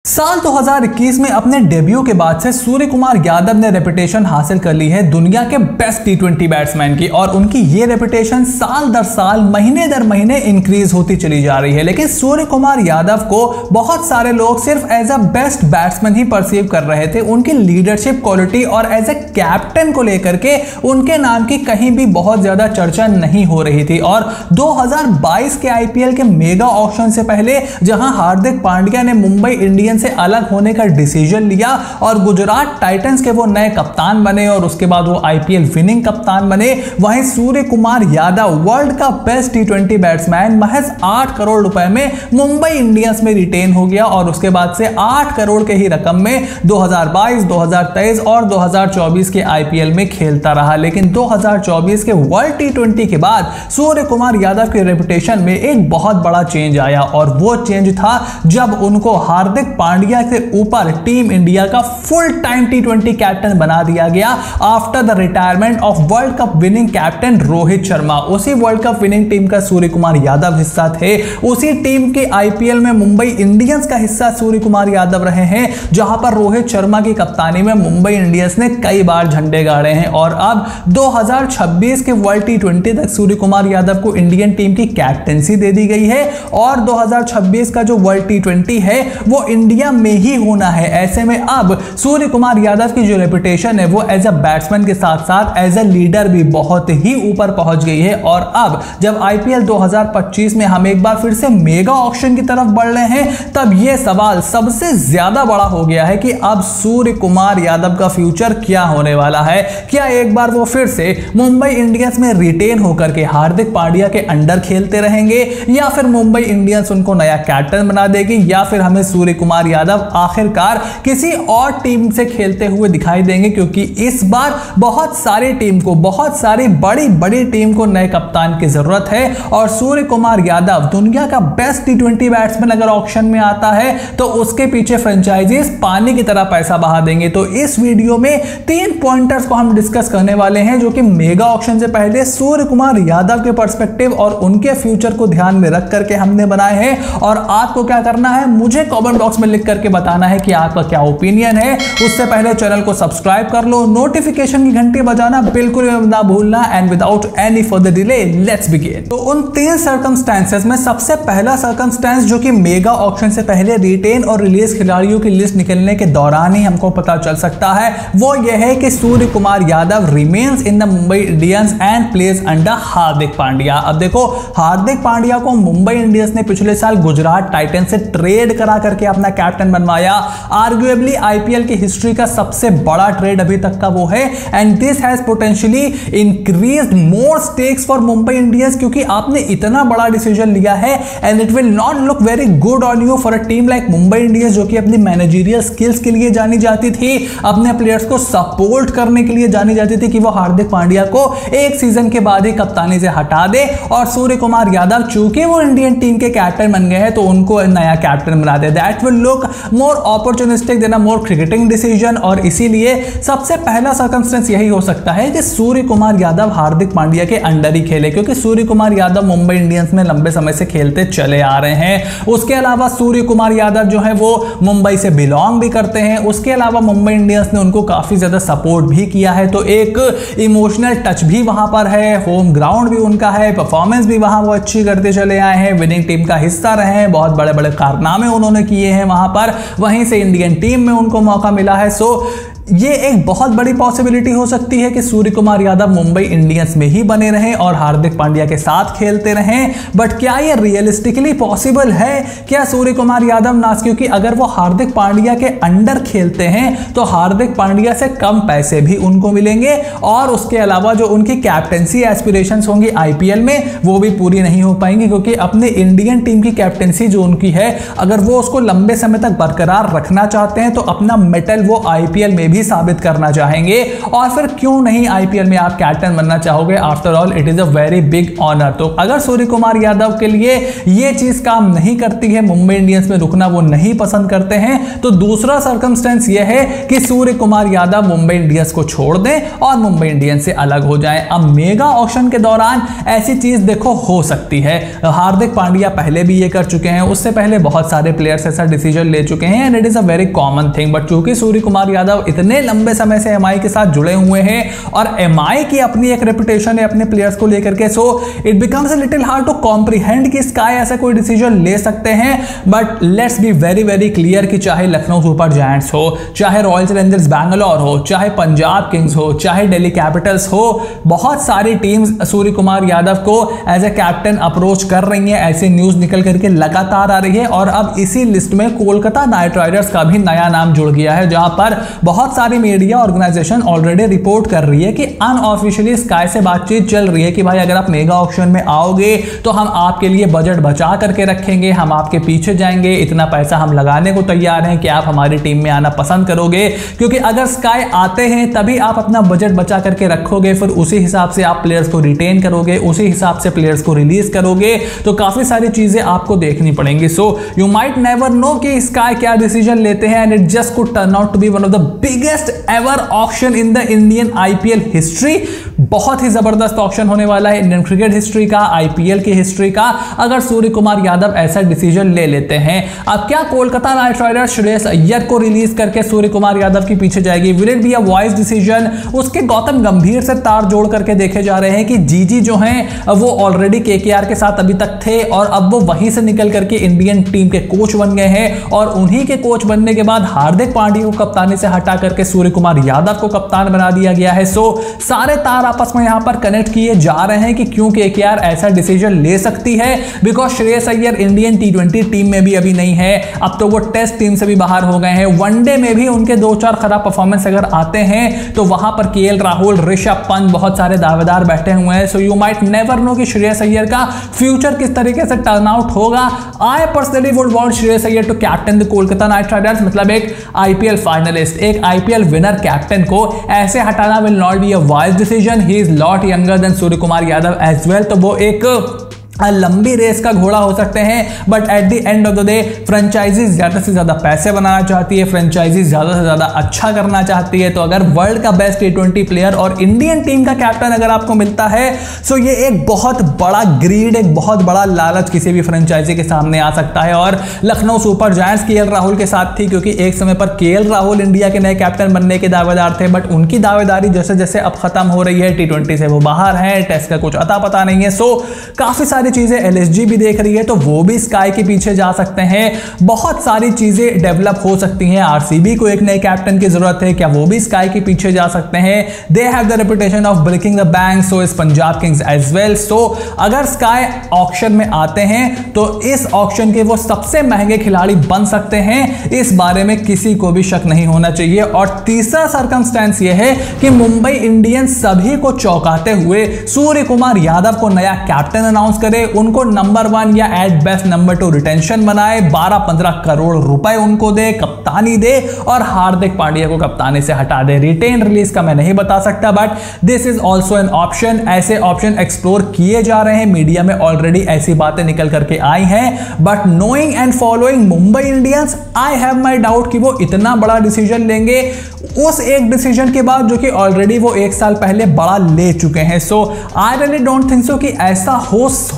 साल 2021 में अपने डेब्यू के बाद से सूर्य कुमार यादव ने रेपुटेशन हासिल कर ली है दुनिया के बेस्ट टी20 बैट्समैन की। और उनकी ये रेपुटेशन साल दर साल महीने दर महीने इंक्रीज होती चली जा रही है। लेकिन सूर्य कुमार यादव को बहुत सारे लोग सिर्फ एज अ बेस्ट बैट्समैन ही परसीव कर रहे थे। उनकी लीडरशिप क्वालिटी और एज ए कैप्टन को लेकर के उनके नाम की कहीं भी बहुत ज्यादा चर्चा नहीं हो रही थी। और 2022 के आईपीएल के मेगा ऑक्शन से पहले जहां हार्दिक पांड्या ने मुंबई इंडियंस से अलग होने का डिसीजन लिया और गुजरात टाइटंस के वो नए कप्तान बने और उसके बाद वो आईपीएल विनिंग कप्तान बने, वहीं सूर्य कुमार यादव वर्ल्ड का बेस्ट टी20 बैट्समैन महज 8 करोड़ रुपए में मुंबई इंडियंस में रिटेन हो गया। और उसके बाद से 8 करोड़ के ही रकम में 2022, 2023 और 2024 के आईपीएल में खेलता रहा। लेकिन 2024 के वर्ल्ड टी20 के बाद सूर्य कुमार यादव की रेपुटेशन में एक बहुत बड़ा चेंज आया और वो चेंज था जब उनको हार्दिक पांड्या के ऊपर टीम इंडिया का फुल टाइम टी20 कैप्टन बना दिया गया after the retirement of world cup winning captain Rohit Sharma. उसी वर्ल्ड कप विनिंग टीम का सूर्य कुमार यादव हिस्सा थे। उसी टीम के आईपीएल में मुंबई इंडियंस का हिस्सा सूर्य कुमार यादव रहे हैं, जहां पर रोहित शर्मा की कप्तानी में मुंबई इंडियंस ने कई बार झंडे गाड़े हैं। और अब 2026 के वर्ल्ड टी20 तक सूर्य कुमार यादव को इंडियन टीम की कैप्टेंसी दे दी गई है और 2026 का जो वर्ल्ड टी20 है वो इंडिया में ही होना है। ऐसे में अब सूर्य कुमार यादव की जो रेपुटेशन है वो एज अ बैट्समैन के साथ साथ एज अ लीडर भी बहुत ही ऊपर पहुंच गई है। और अब जब आईपीएल 2025 में हम एक बार फिर से मेगा ऑक्शन की तरफ बढ़ रहे हैं, तब यह सवाल सबसे ज्यादा बड़ा हो गया है कि अब सूर्य कुमार यादव का फ्यूचर क्या होने वाला है। क्या एक बार वो फिर से मुंबई इंडियंस में रिटेन होकर के हार्दिक पांड्या के अंडर खेलते रहेंगे, या फिर मुंबई इंडियंस उनको नया कैप्टन बना देगी, या फिर हमें सूर्य कुमार यादव आखिरकार किसी और टीम से खेलते हुए दिखाई देंगे। क्योंकि इस बार बहुत सारी टीम को, बहुत सारी बड़ी बड़ी टीम को नए कप्तान की जरूरत है और सूर्य कुमार यादव दुनिया का बेस्ट टी20 बैट्समैन अगर ऑक्शन में आता है तो उसके पीछे फ्रेंचाइजीज पानी की तरह पैसा बहा देंगे। तो इस वीडियो में 3 पॉइंटर्स को हम डिस्कस करने वाले हैं जो कि मेगा ऑक्शन से पहले सूर्य कुमार यादव के पर्सपेक्टिव और उनके फ्यूचर को ध्यान में रख करके हमने बनाए हैं। और आपको क्या करना है, मुझे कमेंट बॉक्स में लिख करके बताना है कि आपका क्या ओपिनियन है। उससे पहले चैनल को सब्सक्राइब कर लो, नोटिफिकेशन की घंटी बजाना बिल्कुल ना भूलना। And without any further delay let's begin. तो उन 3 सर्कमस्टेंसेस में सबसे पहला सर्कमस्टेंस जो कि मेगा ऑक्शन से पहले रिटेन और रिलीज खिलाड़ियों की लिस्ट निकलने के दौरान ही हमको पता चल सकता है, वो यह है कि Surya Kumar Yadav remains in the Mumbai Indians and plays under Hardik Pandya. अब देखो, हार्दिक पांड्या को मुंबई इंडियंस ने पिछले साल गुजरात टाइटंस से ट्रेड करा करके अपना कैप्टन बनवाया। आर्गुएबली आईपीएल की हिस्ट्री का सबसे बड़ा ट्रेड अभी तक का वो है। And this has potentially increased more stakes for Mumbai Indians, क्योंकि आपने इतना बड़ा डिसीजन लिया है and it will not look very good on you for a team like Mumbai Indians, जो कि अपनी मैनेजरियल स्किल्स के लिए जानी जाती थी, अपने प्लेयर्स को सपोर्ट करने के लिए जानी जाती थी, कि वो हार्दिक पांड्या को एक सीजन के बाद ही कप्तानी से हटा दे और सूर्य कुमार यादव चूंकि वो इंडियन टीम के कैप्टन बन गए हैं तो उनको नया कैप्टन बना दे। That will look more opportunistic than a more cricketing decision. और इसीलिए सबसे पहला सर्कमस्टेंस यही हो सकता है कि सूर्य कुमार यादव हार्दिक पांड्या के अंडर ही खेले, क्योंकि सूर्य कुमार यादव मुंबई इंडियंस में लंबे समय से खेलते चले आ रहे हैं। उसके अलावा सूर्य कुमार यादव जो है वो मुंबई से बिलोंग भी करते हैं। उसके अलावा मुंबई इंडियंस ने उनको काफी ज्यादा सपोर्ट भी किया है, तो एक इमोशनल टच भी वहां पर है, होम ग्राउंड भी उनका है, परफॉर्मेंस भी वहां वो अच्छी करते चले आए हैं, विनिंग टीम का हिस्सा रहे हैं, बहुत बड़े बड़े कारनामे उन्होंने किए हैं वहां पर, वहीं से इंडियन टीम में उनको मौका मिला है। सो ये एक बहुत बड़ी पॉसिबिलिटी हो सकती है कि सूर्य कुमार यादव मुंबई इंडियंस में ही बने रहें और हार्दिक पांड्या के साथ खेलते रहें। बट क्या ये रियलिस्टिकली पॉसिबल है? क्या सूर्य कुमार यादव ना, क्योंकि अगर वो हार्दिक पांड्या के अंडर खेलते हैं तो हार्दिक पांड्या से कम पैसे भी उनको मिलेंगे और उसके अलावा जो उनकी कैप्टेंसी एस्पिरेशंस होंगी आईपीएल में वो भी पूरी नहीं हो पाएंगी, क्योंकि अपने इंडियन टीम की कैप्टेंसी जो उनकी है, अगर वो उसको लंबे समय तक बरकरार रखना चाहते हैं तो अपना मेटल वो आईपीएल में भी ही साबित करना चाहेंगे, और फिर क्यों नहीं आईपीएल में आप कैप्टन बनना चाहोगे। After all it is a very big honour. तो अगर सूर्य कुमार यादव के लिए ये चीज काम नहीं करती है, मुंबई इंडियंस में रुकना वो नहीं पसंद करते हैं, तो दूसरा सर्कमस्टेंस ये है कि सूर्य कुमार यादव मुंबई इंडियंस को छोड़ दें और मुंबई इंडियंस से अलग हो जाएं। अब मेगा ऑक्शन के दौरान ऐसी चीज देखो हो सकती है। हार्दिक पांड्या पहले भी ये कर चुके हैं, उससे पहले बहुत सारे प्लेयर्स ऐसा डिसीजन ले चुके हैं, and it is a very common thing. But चूंकि सूर्य कुमार यादव इतने लंबे समय से एमआई के साथ जुड़े हुए हैं और एमआई की अपनी एक रेपुटेशन है अपने प्लेयर्स को लेकर के, so it becomes a little hard to comprehend कि स्काई ऐसा कोई डिसीजन ले सकते हैं। But let's be very very clear कि चाहे लखनऊ सुपर जायंट्स हो, चाहे रॉयल चैलेंजर्स बैंगलोर हो, चाहे पंजाब किंग्स हो, चाहे दिल्ली कैपिटल्स हो, बहुत सारी टीम्स सूर्य कुमार यादव को एज ए कैप्टन अप्रोच कर रही हैं। ऐसे न्यूज निकल करके लगातार आ रही है, और अब इसी लिस्ट में कोलकाता नाइट राइडर्स का भी नया नाम जुड़ गया है, जहां पर बहुत सारी मीडिया ऑर्गेनाइजेशन ऑलरेडी रिपोर्ट कर रही है कि अनऑफिशियली स्काई से बातचीत चल रही है कि भाई अगर आप मेगा ऑक्शन में आओगे तो हम आपके लिए बजट बचा करके रखेंगे, हम आपके पीछे जाएंगे, इतना पैसा हम लगाने को तैयार हैं कि आप हमारी टीम में आना पसंद करोगे। क्योंकि अगर स्काई आते हैं तभी आप अपना बजट बचा करके रखोगे, फिर उसी हिसाब से आप प्लेयर्स को रिटेन करोगे, उसी हिसाब से प्लेयर्स को रिलीज करोगे, तो काफी सारी चीजें आपको देखनी पड़ेंगी। So you might never know कि स्काई क्या डिसीजन लेते हैं, and it just could turn out to be one of the biggest ever auction in the Indian IPL history. बहुत ही जबरदस्त ऑक्शन होने वाला है इंडियन क्रिकेट हिस्ट्री का, आईपीएल की हिस्ट्री का, अगर सूर्य कुमार यादव ऐसा डिसीजन ले लेते हैं। अब क्या कोलकाता नाइट राइडर्स श्रेयस अय्यर को रिलीज करके सूर्य कुमार यादव के पीछे जाएगी? Will it be a wise decision? उसके गौतम गंभीर से तार जोड़ करके देखे जा रहे हैं कि जीजी जो हैं वो ऑलरेडी केकेआर के साथ अभी तक थे, और अब वो वहीं से निकल करके इंडियन टीम के कोच बन गए हैं, और उन्हीं के कोच बनने के बाद हार्दिक पांड्या को कप्तानी से हटा करके सूर्य कुमार यादव को कप्तान बना दिया गया है। सो सारे तार आपस में यहां पर कनेक्ट किए जा रहे हैं कि क्यों केकेआर ऐसा डिसीजन ले सकती है, because Shreyas Iyer Indian T20 team में भी अभी नहीं है, अब तो वो टेस्ट टीम से भी बाहर हो गए हैं। वनडे में भी उनके 2-4 खराब परफॉर्मेंस अगर आते हैं तो वहां पर केएल राहुल, ऋषभ पंत, बहुत सारे दावेदार बैठे हुए हैं। सो यू माइट नेवर नो कि श्रेयस अय्यर का फ्यूचर किस तरीके से टर्न आउट होगा। I personally would want Shreyas Iyer to captain the Kolkata Knight Riders, मतलब एक आईपीएल फाइनलिस्ट, एक आईपीएल विनर कैप्टन को ऐसे हटाना will not be a wise decision. He is lot younger than Surya Kumar Yadav as well, तो वो एक लंबी रेस का घोड़ा हो सकते हैं, but at the end of the day franchises ज्यादा से ज्यादा पैसे बनाना चाहती है, फ्रेंचाइजीज ज्यादा से ज्यादा अच्छा करना चाहती है। तो अगर वर्ल्ड का बेस्ट टी20 प्लेयर और इंडियन टीम का कैप्टन अगर आपको मिलता है, सो ये एक बहुत बड़ा ग्रीड, एक बहुत बड़ा लालच किसी भी फ्रेंचाइजी के सामने आ सकता है। और Lucknow super giants KL Rahul के साथ थी, क्योंकि एक समय पर केएल राहुल इंडिया के नए कैप्टन बनने के दावेदार थे, बट उनकी दावेदारी जैसे जैसे अब खत्म हो रही है, टी20 से वो बाहर है, टेस्ट का कुछ अता पता नहीं है। सो काफी सारी चीजें एलएसजी भी देख रही है, तो वो भी स्काई के पीछे जा सकते हैं। बहुत सारी चीजें डेवलप हो सकती हैं। आरसीबी को एक नए कैप्टन की जरूरत है, क्या वो भी स्काई के पीछे जा सकते हैं? They have the reputation of breaking the bank, so is Punjab Kings as well. So अगर स्काई ऑक्शन में आते हैं तो इस ऑक्शन के वो सबसे महंगे खिलाड़ी बन सकते हैं, इस बारे में किसी को भी शक नहीं होना चाहिए। और तीसरा सर्कमस्टेंस ये है कि मुंबई इंडियंस सभी को चौंकाते हुए सूर्य कुमार यादव को नया कैप्टन अनाउंस करे, उनको नंबर 1 या एट बेस्ट नंबर 2 रिटेंशन बनाए, 12-15 करोड़ रुपए उनको दे, कप्तानी दे, और हार्दिक पांड्या को कप्तानी से हटा दे। रिटेन रिलीज का मैं नहीं बता सकता, but this is also an option. ऐसे ऑप्शन एक्सप्लोर किए जा रहे हैं, मीडिया में ऑलरेडी ऐसी बातें निकल करके आई हैं, but knowing and following Mumbai Indians, I have my doubt कि वो इतना बड़ा डिसीजन लेंगे उस एक डिसीजन के बाद जो कि ऑलरेडी वो 1 साल पहले बड़ा ले चुके हैं। So I really don't think so कि ऐसा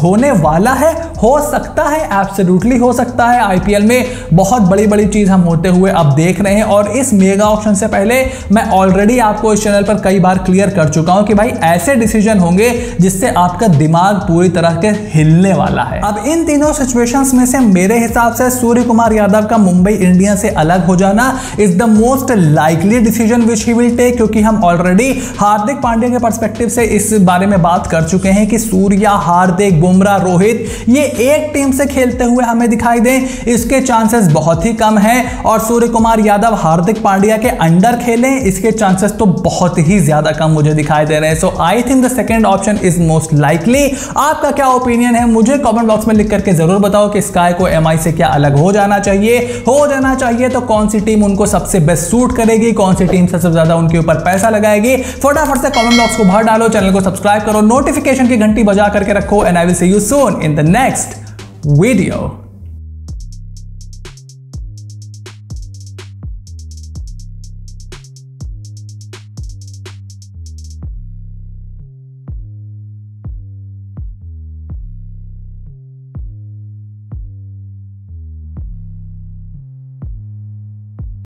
होने वाला है। हो सकता है, एब्सोल्युटली हो सकता है। आईपीएल में बहुत बड़ी बड़ी चीज हम होते हुए अब देख रहे हैं, और इस मेगा ऑक्शन से पहले मैं ऑलरेडी आपको इस चैनल पर कई बार क्लियर कर चुका हूं कि भाई ऐसे डिसीजन होंगे जिससे आपका दिमाग पूरी तरह के हिलने वाला है। अब इन तीनों सिचुएशंस में से मेरे हिसाब से सूर्य कुमार यादव का मुंबई इंडियंस से अलग हो जाना is the most likely decision which he will take, क्योंकि हम ऑलरेडी हार्दिक पांड्या के पर्सपेक्टिव से इस बारे में बात कर चुके हैं कि सूर्या, हार्दिक, बुमराह, रोहित ये एक टीम से खेलते हुए हमें दिखाई दें, इसके चांसेस बहुत ही कम है। और सूर्य कुमार यादव हार्दिक पांड्या के अंडर खेलें, इसके चांसेस तो बहुत ही ज्यादा कम मुझे दिखाई दे रहे हैं। So I think the second option is most likely. आपका क्या ओपिनियन है मुझे कमेंट बॉक्स में लिख करके जरूर बताओ कि स्काई को एमआई से क्या अलग हो जाना चाहिए तो कौन सी टीम उनको सबसे बेस्ट सूट करेगी, कौन सी टीम सबसे ज्यादा उनके ऊपर पैसा लगाएगी। फटाफट से कमेंट बॉक्स को भर डालो, चैनल को सब्सक्राइब करो, नोटिफिकेशन की घंटी बजा करके रखो, and I will see you soon in the next video.